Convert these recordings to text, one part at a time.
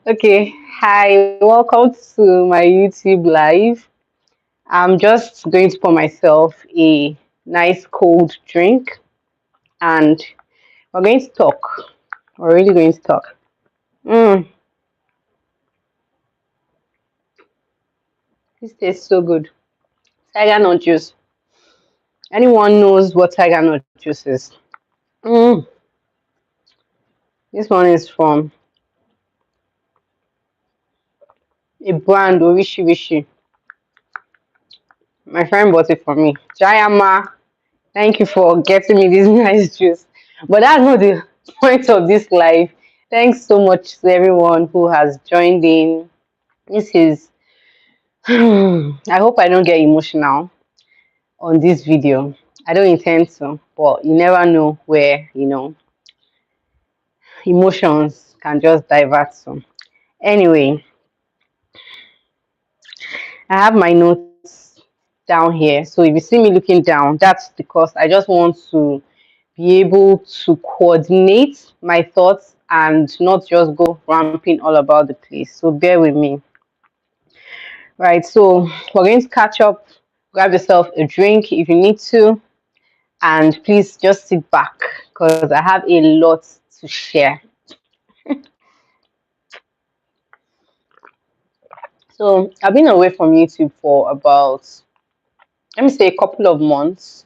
Okay, hi, welcome to my YouTube live. I'm just going to pour myself a nice cold drink and we're going to talk. We're really going to talk. Mm, this tastes so good. Tiger nut juice. Anyone knows what tiger nut juice is? Mm, this one is from a brand, Orishi Rishi. My friend bought it for me. Jayama, thank you for getting me this nice juice. But that's not the point of this live. Thanks so much to everyone who has joined in. This is, I hope I don't get emotional on this video. I don't intend to, but you never know where, emotions can just divert some. Anyway, I have my notes down here. So if you see me looking down, that's because I just want to be able to coordinate my thoughts and not just go ramping all about the place. So bear with me. Right, so we're going to catch up. Grab yourself a drink if you need to, and please just sit back because I have a lot to share. So I've been away from YouTube for about, let me say, a couple of months.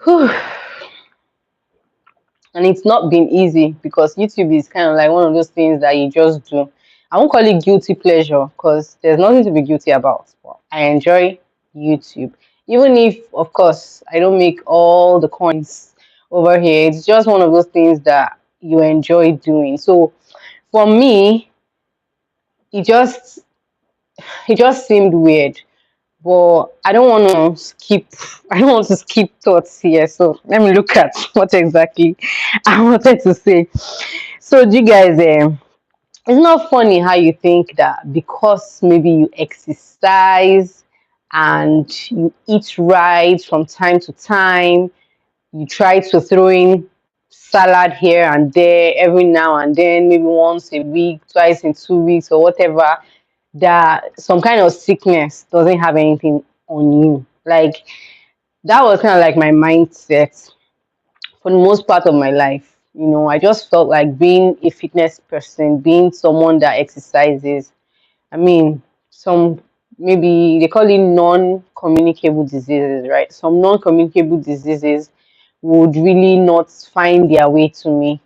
Whew. And it's not been easy because YouTube is kind of like one of those things that you just do. I won't call it guilty pleasure because there's nothing to be guilty about. But I enjoy YouTube. Even if, of course, I don't make all the coins over here, it's just one of those things that you enjoy doing. So for me, it just it just seemed weird. But I don't want to skip. I don't want to skip thoughts here. So let me look at what exactly I wanted to say. So, do you guys, it's not funny how you think that because maybe you exercise and you eat right from time to time, you try to throw in salad here and there every now and then, maybe once a week, twice in 2 weeks, or whatever, that some kind of sickness doesn't have anything on you. Like, that was kind of like my mindset for the most part of my life. I just felt like being a fitness person, being someone that exercises. I mean, some maybe they call it non-communicable diseases, right? Some non-communicable diseases would really not find their way to me.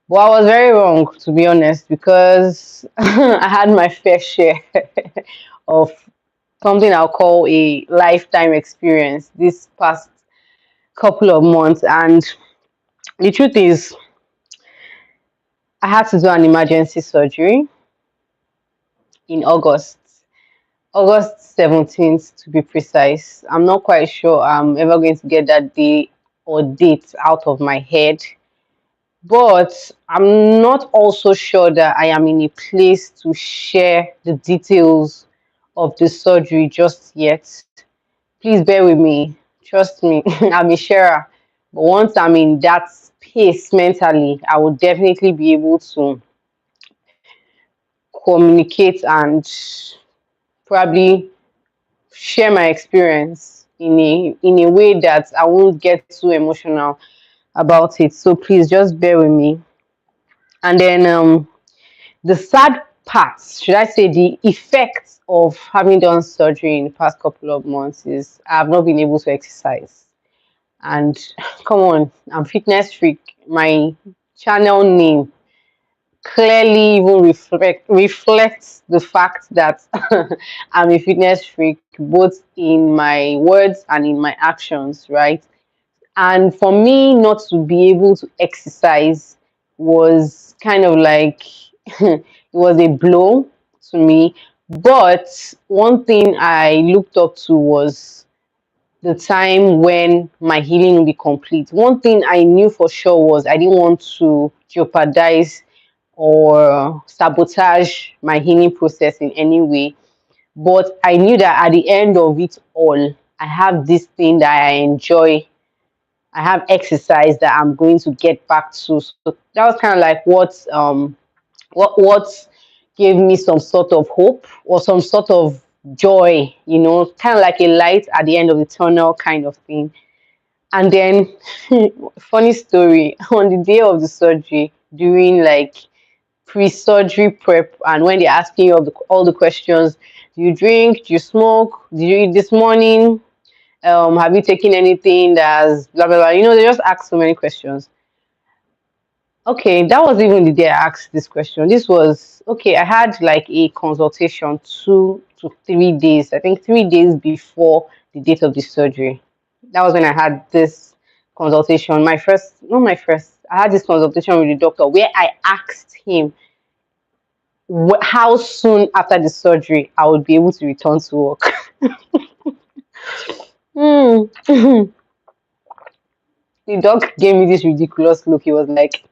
But I was very wrong, to be honest, because I had my fair share of something I'll call a lifetime experience this past couple of months. And the truth is, I had to do an emergency surgery in August 17th to be precise. I'm not quite sure I'm ever going to get that day or date out of my head, but I'm not also sure that I am in a place to share the details of the surgery just yet. Please bear with me. Trust me, I'm a sharer. But once I'm in that space mentally, I will definitely be able to communicate and probably share my experience in a way that I won't get too emotional about it. So please just bear with me. And then the sad part, should I say, the effects of having done surgery in the past couple of months is I have not been able to exercise. And come on, I'm fitness freak. My channel name clearly even reflects the fact that I'm a fitness freak, both in my words and in my actions, right? And for me not to be able to exercise was kind of like it was a blow to me. But one thing I looked up to was the time when my healing will be complete. One thing I knew for sure was I didn't want to jeopardize or sabotage my healing process in any way. But I knew that at the end of it all, I have this thing that I enjoy. I have exercise that I'm going to get back to. So that was kind of like what gave me some sort of hope or some sort of joy, kind of like a light at the end of the tunnel kind of thing. And then, funny story, on the day of the surgery, during like pre-surgery prep, and when they're asking you all the questions, do you drink, do you smoke, did you eat this morning, have you taken anything that's blah blah blah, they just ask so many questions. Okay, that was even the day I asked this question. This was okay. I had like a consultation 2 to 3 days, I think 3 days before the date of the surgery. That was when I had this consultation. My first, not my first, I had this consultation with the doctor where I asked him how soon after the surgery I would be able to return to work. Hmm. The doc gave me this ridiculous look. He was like,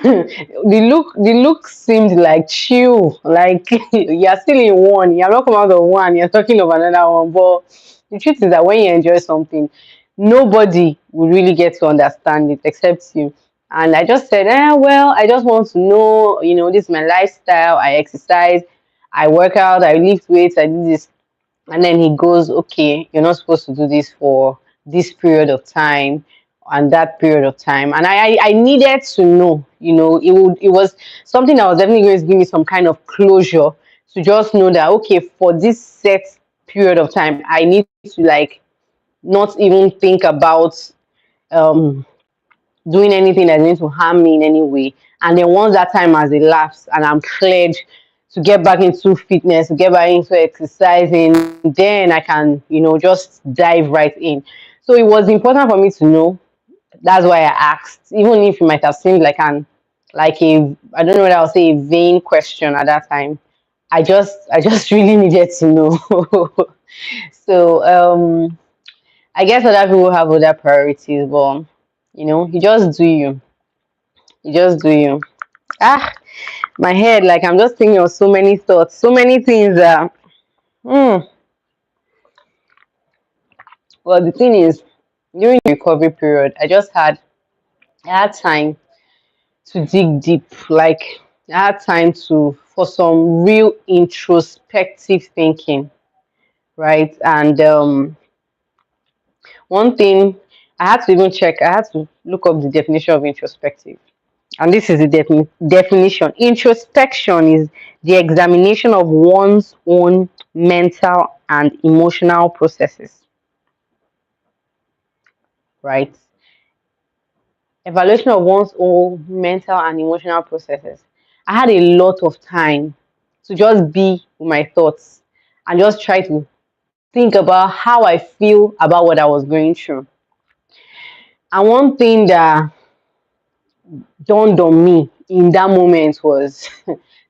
the look seemed like chill, like you're still in one, you're not come out of one, you're talking of another one. But the truth is that when you enjoy something, nobody will really get to understand it except you. And I just said, well, I just want to know, this is my lifestyle. I exercise, I work out, I lift weights, I do this. And then he goes, okay, you're not supposed to do this for this period of time and that period of time. And I needed to know, it was something that was definitely going to give me some kind of closure, to just know that, okay, for this set period of time, I need to like not even think about um doing anything that's going to harm me in any way. And then once that time has elapsed and I'm cleared to get back into fitness, to get back into exercising, then I can, just dive right in. So it was important for me to know. That's why I asked, even if it might have seemed like a, I don't know what I'll say, a vain question at that time. I just really needed to know. So I guess other people have other priorities, but you just do you. You just do you. Ah, my head, like I'm just thinking of so many thoughts, so many things. Hmm. Well, the thing is, during the recovery period, I had time to dig deep. Like I had time to for some real introspective thinking, right? And one thing I had to even check. I had to look up the definition of introspective. And this is the definition. Introspection is the examination of one's own mental and emotional processes, right? Evaluation of one's own mental and emotional processes. I had a lot of time to just be with my thoughts and just try to think about how I feel about what I was going through. And one thing that dawned on me in that moment was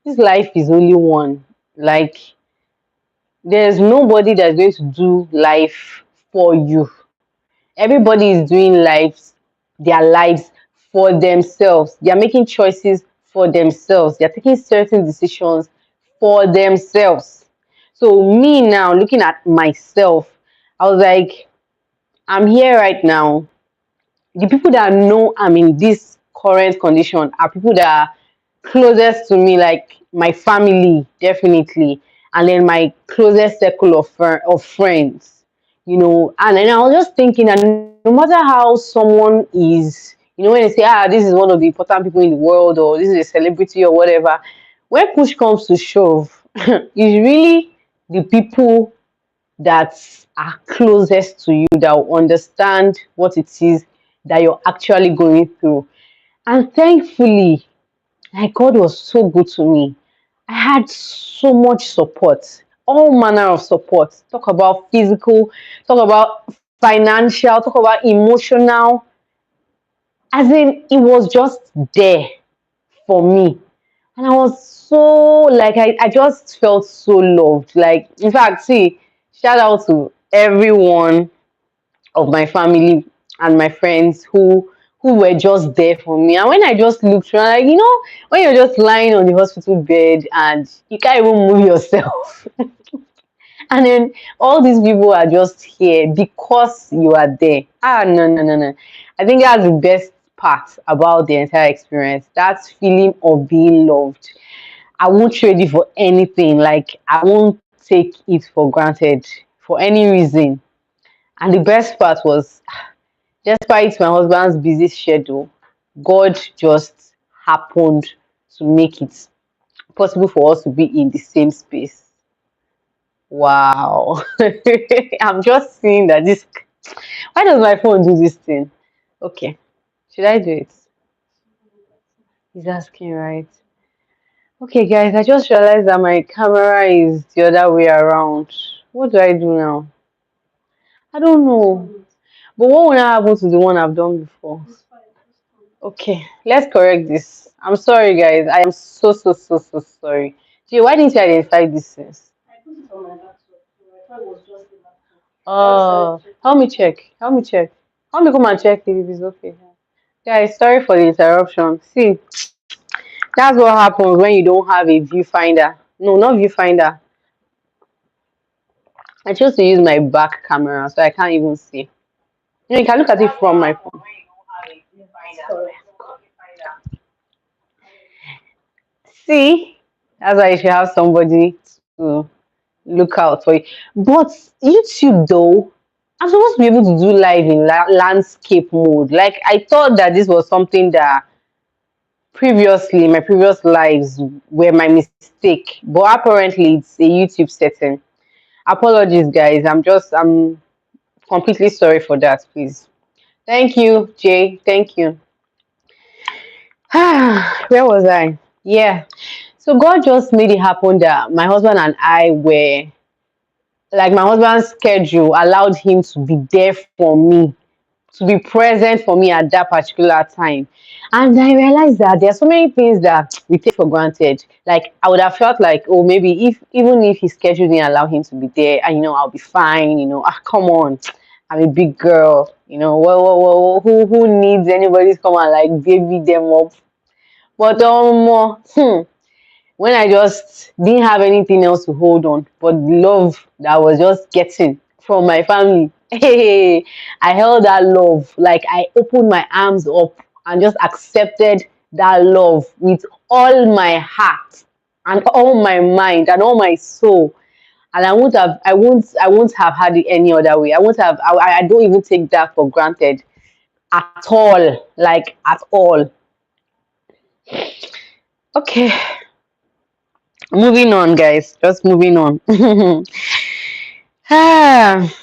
this life is only one. Like, there's nobody that's going to do life for you. Everybody is doing their lives for themselves. They are making choices for themselves. They are taking certain decisions for themselves. So me now looking at myself, I was like, I'm here right now. The people that know I'm in this current condition are people that are closest to me, like my family, definitely, and then my closest circle of friends, And then I was just thinking that no matter how someone is, when they say, this is one of the important people in the world, or this is a celebrity, or whatever, when push comes to shove, it's really the people that are closest to you that will understand what it is that you're actually going through. And thankfully, like God was so good to me. I had so much support, all manner of support. Talk about physical, talk about financial, talk about emotional. As in, it was just there for me. And I was so, like, I just felt so loved. Like, in fact, see, shout out to everyone of my family and my friends who were just there for me. And when I just looked around, like, when you're just lying on the hospital bed and you can't even move yourself, and then all these people are just here because you are there. No, no, no, no. I think that's the best part about the entire experience. That feeling of being loved. I won't trade it for anything. Like I won't take it for granted for any reason. And the best part was, despite my husband's busy schedule, God just happened to make it possible for us to be in the same space. Wow. I'm just seeing that this. Why does my phone do this thing? Okay. Should I do it? He's asking, right? Okay, guys, I just realized that my camera is the other way around. What do I do now? I don't know. But what will not happen to the one I've done before? Okay, let's correct this. I'm sorry, guys. I am so sorry. Gee, why didn't you identify this things? Help me check. Help me check. Help me come and check if it's okay. Guys, sorry for the interruption. See, that's what happens when you don't have a viewfinder. No, not viewfinder. I chose to use my back camera, so I can't even see. You know, you can look at it from my phone. See, that's why you should have somebody to look out for you. But YouTube, though, I'm supposed to be able to do live in landscape mode. Like, I thought that this was something that previously, my previous lives were my mistake. But apparently, it's a YouTube setting. Apologies, guys. I'm completely sorry for that, please. Thank you, Jay. Thank you. Where was I? Yeah. So God just made it happen that my husband and I were like my husband's schedule allowed him to be there for me, to be present for me at that particular time. And I realized that there are so many things that we take for granted. Like I would have felt like, oh, maybe if even if his schedule didn't allow him to be there, and I'll be fine. Come on, I'm a big girl. Who needs anybody to come and like baby them up? But when I just didn't have anything else to hold on but the love that I was just getting from my family. Hey, I held that love. Like I opened my arms up and just accepted that love with all my heart and all my mind and all my soul. And I won't have had it any other way. I don't even take that for granted at all. Like at all. Okay, moving on, guys. Just moving on. Ah,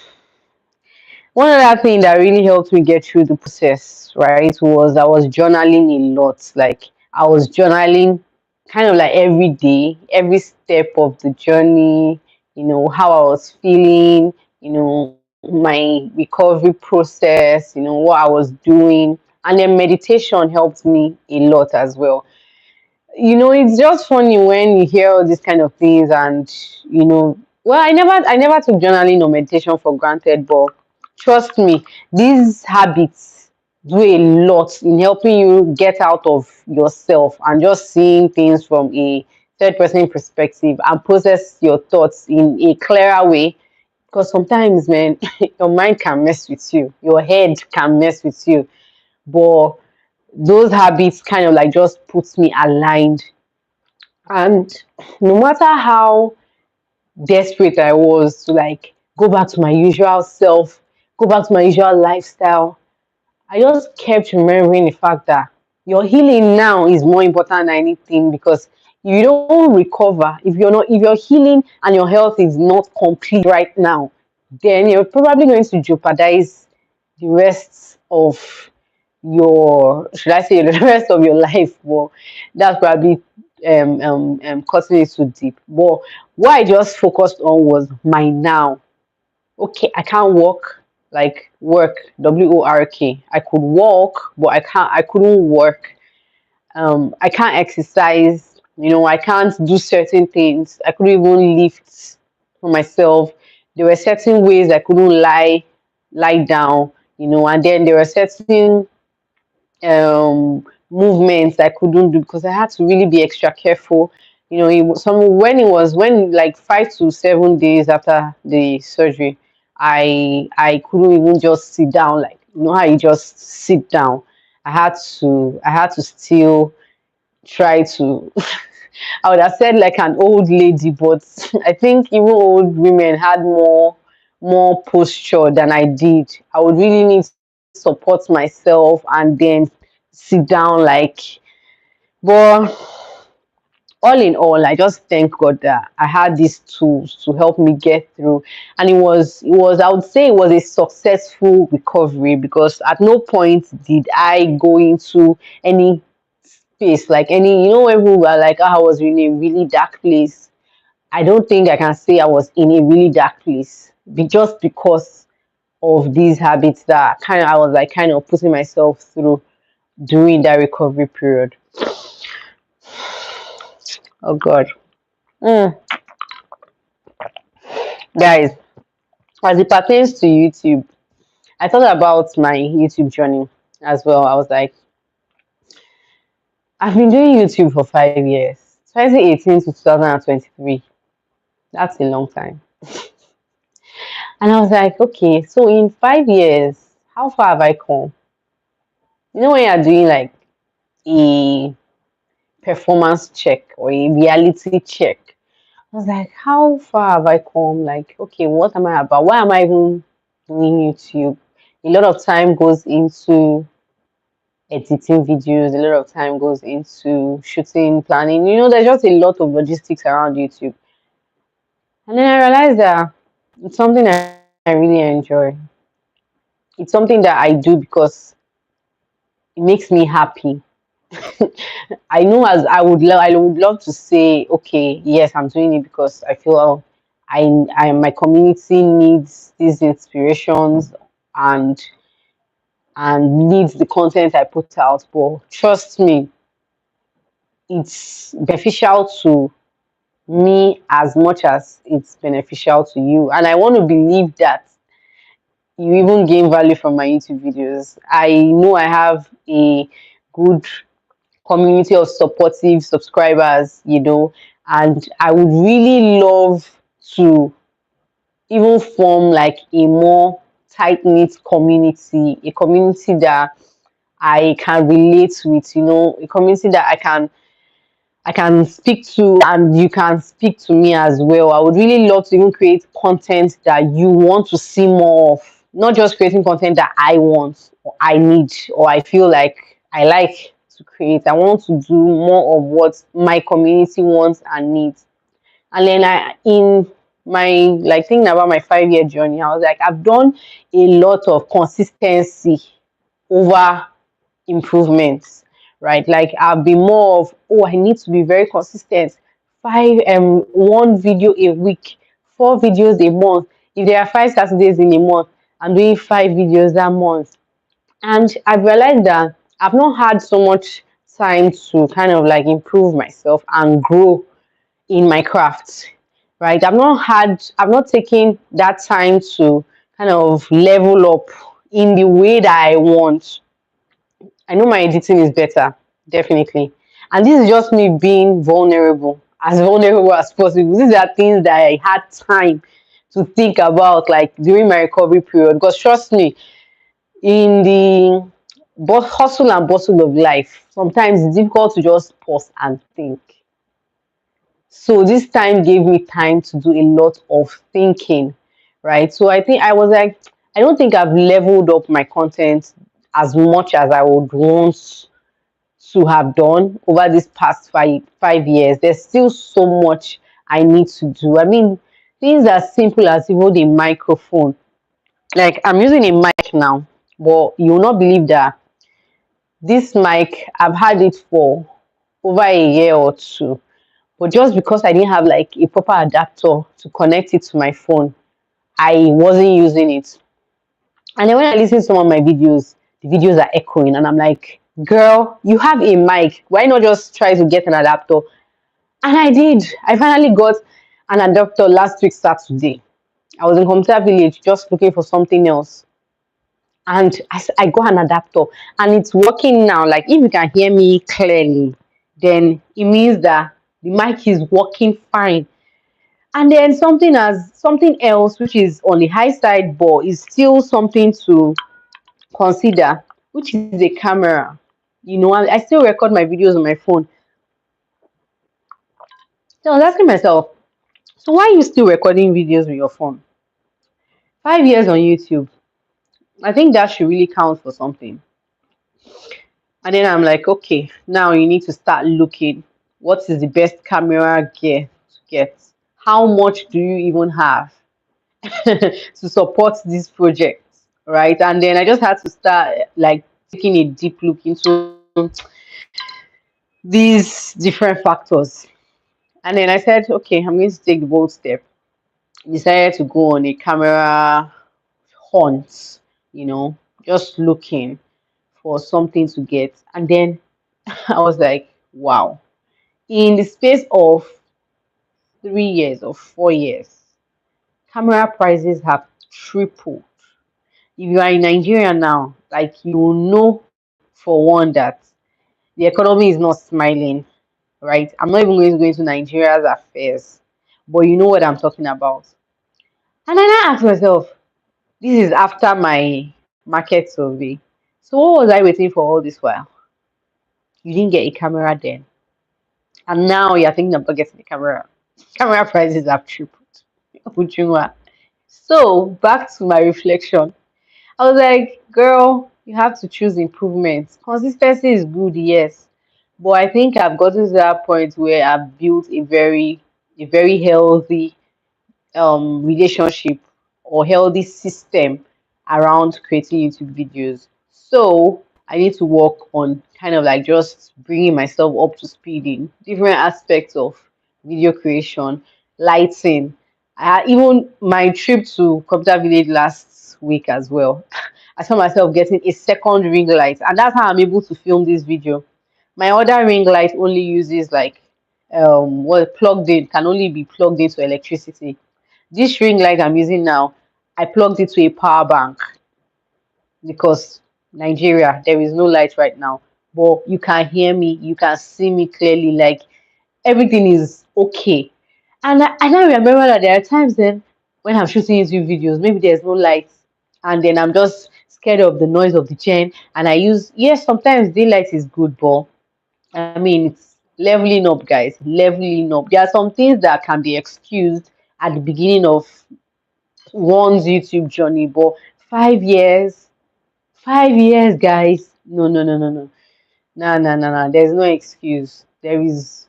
one other thing that really helped me get through the process, right, was I was journaling a lot. Like I was journaling kind of like every day, every step of the journey, how I was feeling, my recovery process, what I was doing. And then meditation helped me a lot as well. It's just funny when you hear all these kind of things and well, I never took journaling or meditation for granted, but trust me, these habits do a lot in helping you get out of yourself and just seeing things from a third person perspective and process your thoughts in a clearer way. Because sometimes, man, your mind can mess with you, your head can mess with you, but those habits kind of like just puts me aligned. And no matter how desperate I was to like go back to my usual self, go back to my usual lifestyle, I just kept remembering the fact that your healing now is more important than anything, because if you don't recover, if your healing and your health is not complete right now, then you're probably going to jeopardize the rest of should I say, the rest of your life. Well, that's probably cutting it too deep. But what I just focused on was my now. Okay, I can't walk, like work, WORK. I could walk, but I couldn't work. I can't exercise, I can't do certain things. I couldn't even lift for myself. There were certain ways I couldn't lie down, and then there were certain movements I couldn't do because I had to really be extra careful. When like 5 to 7 days after the surgery, I couldn't even just sit down, like how you just sit down. I had to still try to I would have said like an old lady, but I think even old women had more posture than I did. I would really need to support myself and then sit down like. But all in all, I just thank God that I had these tools to help me get through. And it was, I would say it was a successful recovery, because at no point did I go into any space, like any, when we were like, oh, I was in a really dark place. I don't think I can say I was in a really dark place, just because of these habits that kind of I was like kind of putting myself through during that recovery period. Oh God. Mm. Guys, as it pertains to YouTube, I thought about my YouTube journey as well. I was like, I've been doing YouTube for 5 years, 2018 to 2023. That's a long time. And I was like, okay, so in 5 years, how far have I come? When you're doing like a performance check or a reality check, I was like, how far have I come? Like, okay, what am I about? Why am I even doing YouTube? A lot of time goes into editing videos, a lot of time goes into shooting, planning. There's just a lot of logistics around YouTube. And then I realized that it's something I really enjoy. It's something that I do because it makes me happy. I know, as I would love to say, okay, yes, I'm doing it because I feel my community needs these inspirations and needs the content I put out. But trust me, it's beneficial to me as much as it's beneficial to you. And I want to believe that you even gain value from my YouTube videos. I know I have a good community of supportive subscribers, and I would really love to even form like a more tight knit community, a community that I can relate with, a community that I can speak to, and you can speak to me as well. I would really love to even create content that you want to see more of, not just creating content that I want or I need or I feel like I like to create. I want to do more of what my community wants and needs. And then in my like thinking about my 5 year journey, I was like, I've done a lot of consistency over improvements, right? Like I'll be more of, oh, I need to be very consistent. One video a week, 4 videos a month. If there are 5 Saturdays in a month, I'm doing 5 videos that month. And I've realized that I've not had so much time to kind of like improve myself and grow in my craft, right? I've not taken that time to kind of level up in the way that I want. I know my editing is better, definitely. And this is just me being vulnerable as possible. These are things that I had time to think about, like during my recovery period. Because trust me, in the hustle and bustle of life, sometimes it's difficult to just pause and think. So this time gave me time to do a lot of thinking, right? So I think I was like, I don't think I've leveled up my content as much as I would want to have done over this past 5 years. There's still so much I need to do. I mean, things as simple as even the microphone. Like I'm using a mic now, but you will not believe that this mic, I've had it for over a year or two. But just because I didn't have like a proper adapter to connect it to my phone, I wasn't using it. And then when I listen to some of my videos, the videos are echoing, and I'm like, girl, you have a mic. Why not just try to get an adapter? And I did. I finally got an adapter last week, Saturday. I was in Computer Village just looking for something else. And I got an adapter, and it's working now. Like, if you can hear me clearly, then it means that the mic is working fine. And then something else, which is on the high side, but is still something to consider, which is a camera. I still record my videos on my phone. So I was asking myself, so why are you still recording videos with your phone? 5 years on YouTube. I think that should really count for something. And then I'm like, okay, now you need to start looking. What is the best camera gear to get? How much do you even have to support this project? Right. And then I just had to start like taking a deep look into these different factors. And then I said, okay, I'm going to take the bold step. Decided to go on a camera hunt, just looking for something to get. And then I was like, wow, in the space of 3 years or 4 years, camera prices have tripled. If you are in Nigeria now, like you will know for one that the economy is not smiling, right? I'm not even going to go into Nigeria's affairs, but you know what I'm talking about. And then I asked myself, this is after my market survey. So what was I waiting for all this while? You didn't get a camera then. And now you're thinking about getting a camera. Camera prices have tripled. Ujunwa. So back to my reflection. I was like, girl, you have to choose improvements. Consistency is good, yes. But I think I've gotten to that point where I've built a very healthy relationship or healthy system around creating YouTube videos. So I need to work on kind of like just bringing myself up to speed in different aspects of video creation, lighting. Even my trip to Computer Village last week as well. I saw myself getting a second ring light, and that's how I'm able to film this video. My other ring light only uses like plugged in, can only be plugged into electricity. This ring light I'm using now, I plugged it to a power bank because Nigeria, there is no light right now. But you can hear me, you can see me clearly, like everything is okay. And I now remember that there are times then when I'm shooting YouTube videos, maybe there's no light, and then I'm just scared of the noise of the chain. And I use, yes, sometimes daylight is good, but I mean, it's leveling up, guys, leveling up. There are some things that can be excused at the beginning of one's YouTube journey, but 5 years, 5 years, guys. No, no, no, no, no. No, no, no, no. There's no excuse. There is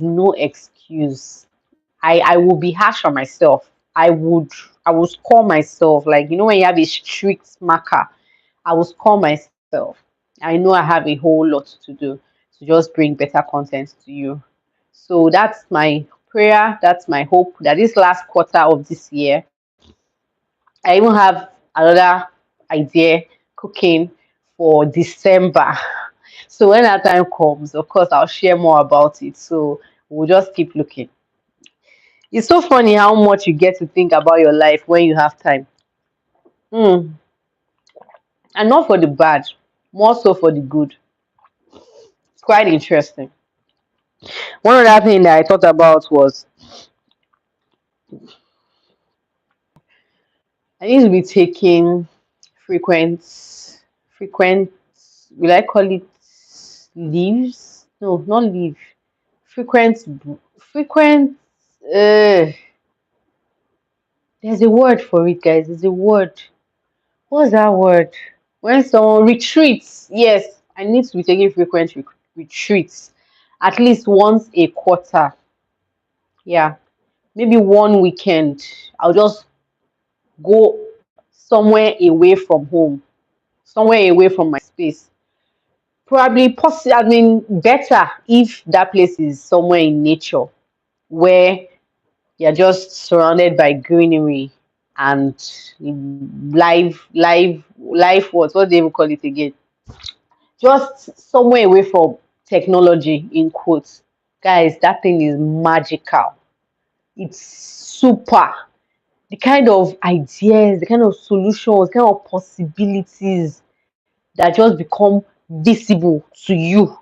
no excuse. I will be harsh on myself. I would score myself. Like, when you have a strict marker, I will score myself. I know I have a whole lot to do to just bring better content to you. So that's my prayer. That's my hope that this last quarter of this year, I even have another idea cooking for December. So when that time comes, of course, I'll share more about it. So we'll just keep looking. It's so funny how much you get to think about your life when you have time. Hmm. And not for the bad, more so for the good. It's quite interesting. One other thing that I thought about was I need to be taking frequent, frequent, will I call it leaves? No, not leave. Frequent. Uh, there's a word for it, guys. There's a word. What's that word? When someone retreats. Yes, I need to be taking frequent retreats, at least once a quarter. Yeah, maybe one weekend. I'll just go somewhere away from home, somewhere away from my space. Probably, possibly, I mean, better if that place is somewhere in nature where you're just surrounded by greenery and live, what do they even call it again? Just somewhere away from technology, in quotes. Guys, that thing is magical. It's super. The kind of ideas, the kind of solutions, the kind of possibilities that just become visible to you,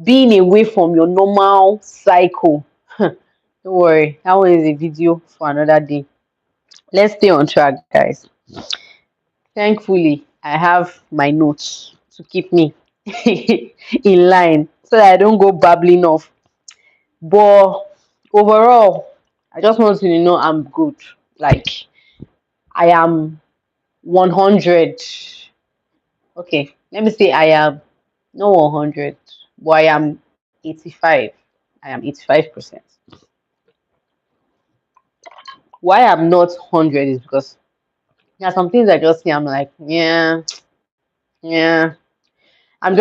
being away from your normal cycle. Don't worry, that one is a video for another day. Let's stay on track, guys. Thankfully, I have my notes to keep me in line so that I don't go babbling off. But overall, I just want you to know I'm good. Like, I am 100. Okay, let me say I am not 100, but I am 85. I am 85%. Why I'm not 100 is because there are some things I just see, I'm like, yeah, yeah. I'm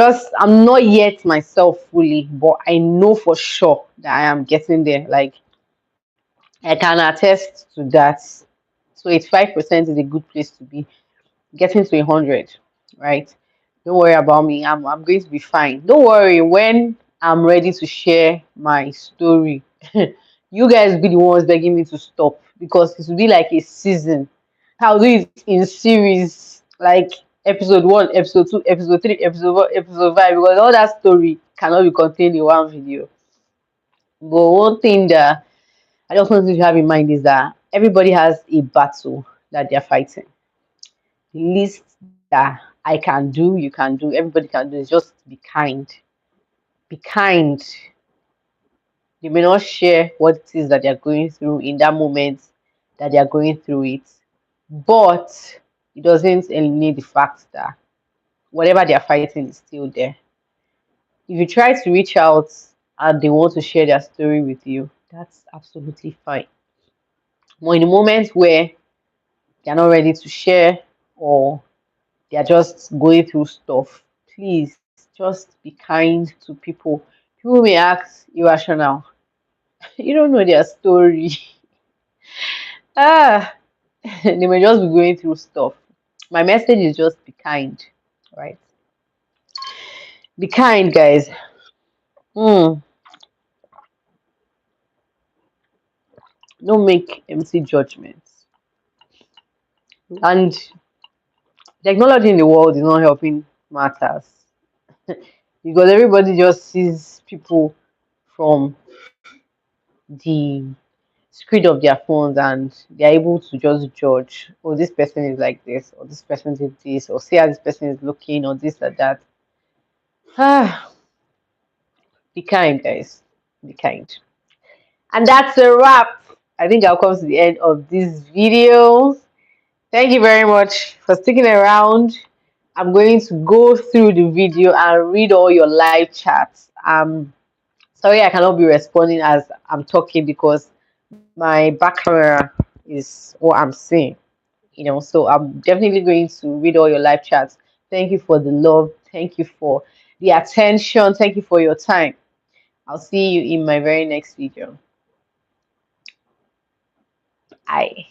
not yet myself fully, but I know for sure that I am getting there. Like, I can attest to that. So 85% is a good place to be. Getting to 100, right? Don't worry about me. I'm going to be fine. Don't worry when I'm ready to share my story. You guys be the ones begging me to stop because it will be like a season. I'll do it in series, like episode one, episode two, episode three, episode four, episode five, because all that story cannot be contained in one video. But one thing that I just want you to have in mind is that everybody has a battle that they're fighting. The least that I can do, you can do, everybody can do is just be kind. Be kind. They may not share what it is that they're going through in that moment that they're going through it, but it doesn't eliminate the fact that whatever they're fighting is still there. If you try to reach out and they want to share their story with you, that's absolutely fine. But in the moment where they're not ready to share or they are just going through stuff, please just be kind to people. People may act irrational. You don't know their story. Ah, they may just be going through stuff. My message is just be kind, right? Be kind, guys. Hmm. Don't make empty judgments. And technology in the world is not helping matters because everybody just sees people from the screen of their phones and they're able to just judge, oh, this person is like this, or this person did this, or see how this person is looking, or this or that. Ah, be kind, guys. Be kind. And that's a wrap. I think I'll come to the end of this video. Thank you very much for sticking around. I'm going to go through the video and read all your live chats. Sorry I cannot be responding as I'm talking because my back camera is what I'm seeing. So I'm definitely going to read all your live chats. Thank you for the love. Thank you for the attention. Thank you for your time. I'll see you in my very next video. Bye.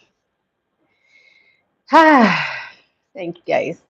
Thank you, guys.